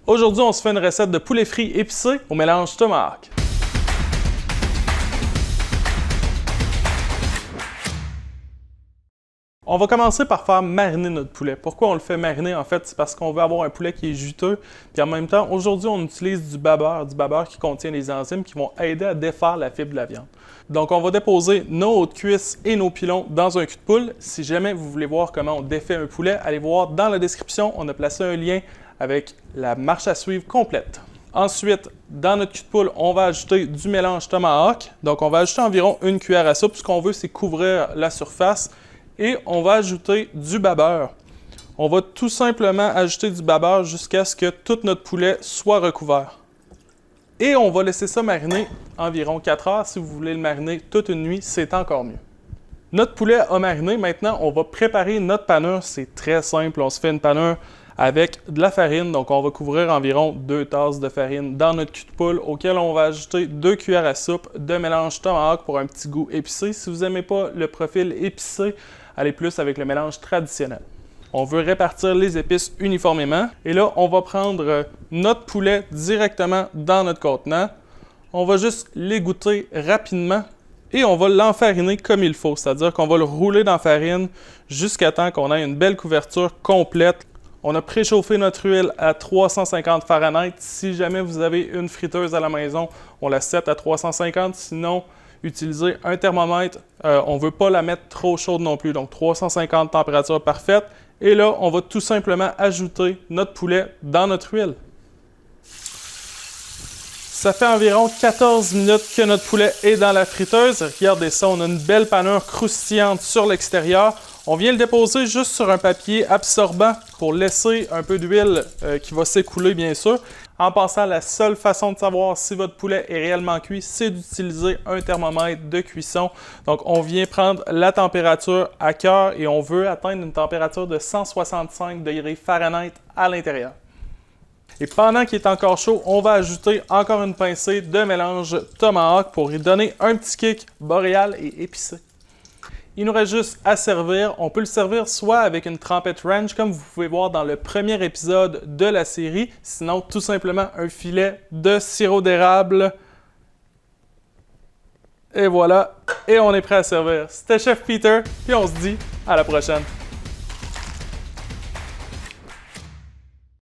Aujourd'hui, on se fait une recette de poulet frit épicé au mélange tomahawk. On va commencer par faire mariner notre poulet. Pourquoi on le fait mariner? En fait, c'est parce qu'on veut avoir un poulet qui est juteux. Puis en même temps, aujourd'hui, on utilise du babeur qui contient des enzymes qui vont aider à défaire la fibre de la viande. Donc, on va déposer nos hautes cuisses et nos pilons dans un cul de poule. Si jamais vous voulez voir comment on défait un poulet, allez voir dans la description, on a placé un lien avec la marche à suivre complète. Ensuite, dans notre cul de poule, on va ajouter du mélange tomahawk. Donc, on va ajouter environ une cuillère à soupe. Ce qu'on veut, c'est couvrir la surface. Et on va ajouter du babeur. On va tout simplement ajouter du babeur jusqu'à ce que tout notre poulet soit recouvert. Et on va laisser ça mariner environ 4 heures. Si vous voulez le mariner toute une nuit, c'est encore mieux. Notre poulet a mariné. Maintenant, on va préparer notre panure. C'est très simple. On se fait une panure avec de la farine. Donc, on va couvrir environ 2 tasses de farine dans notre cul de poule, auquel on va ajouter 2 cuillères à soupe de mélange tomahawk pour un petit goût épicé. Si vous n'aimez pas le profil épicé, allez plus avec le mélange traditionnel. On veut répartir les épices uniformément. Et là, on va prendre notre poulet directement dans notre contenant. On va juste l'égoutter rapidement et on va l'enfariner comme il faut. C'est-à-dire qu'on va le rouler dans la farine jusqu'à temps qu'on ait une belle couverture complète. On a préchauffé notre huile à 350 Fahrenheit. Si jamais vous avez une friteuse à la maison, on la set à 350. Sinon, utilisez un thermomètre. On ne veut pas la mettre trop chaude non plus. Donc, 350 température parfaite. Et là, on va tout simplement ajouter notre poulet dans notre huile. Ça fait environ 14 minutes que notre poulet est dans la friteuse. Regardez ça, on a une belle panure croustillante sur l'extérieur. On vient le déposer juste sur un papier absorbant pour laisser un peu d'huile qui va s'écouler, bien sûr. En passant, la seule façon de savoir si votre poulet est réellement cuit, c'est d'utiliser un thermomètre de cuisson. Donc, on vient prendre la température à cœur et on veut atteindre une température de 165 degrés Fahrenheit à l'intérieur. Et pendant qu'il est encore chaud, on va ajouter encore une pincée de mélange tomahawk pour y donner un petit kick boréal et épicé. Il nous reste juste à servir. On peut le servir soit avec une trempette ranch, comme vous pouvez voir dans le premier épisode de la série, sinon tout simplement un filet de sirop d'érable. Et voilà, et on est prêt à servir. C'était Chef Peter, puis on se dit à la prochaine.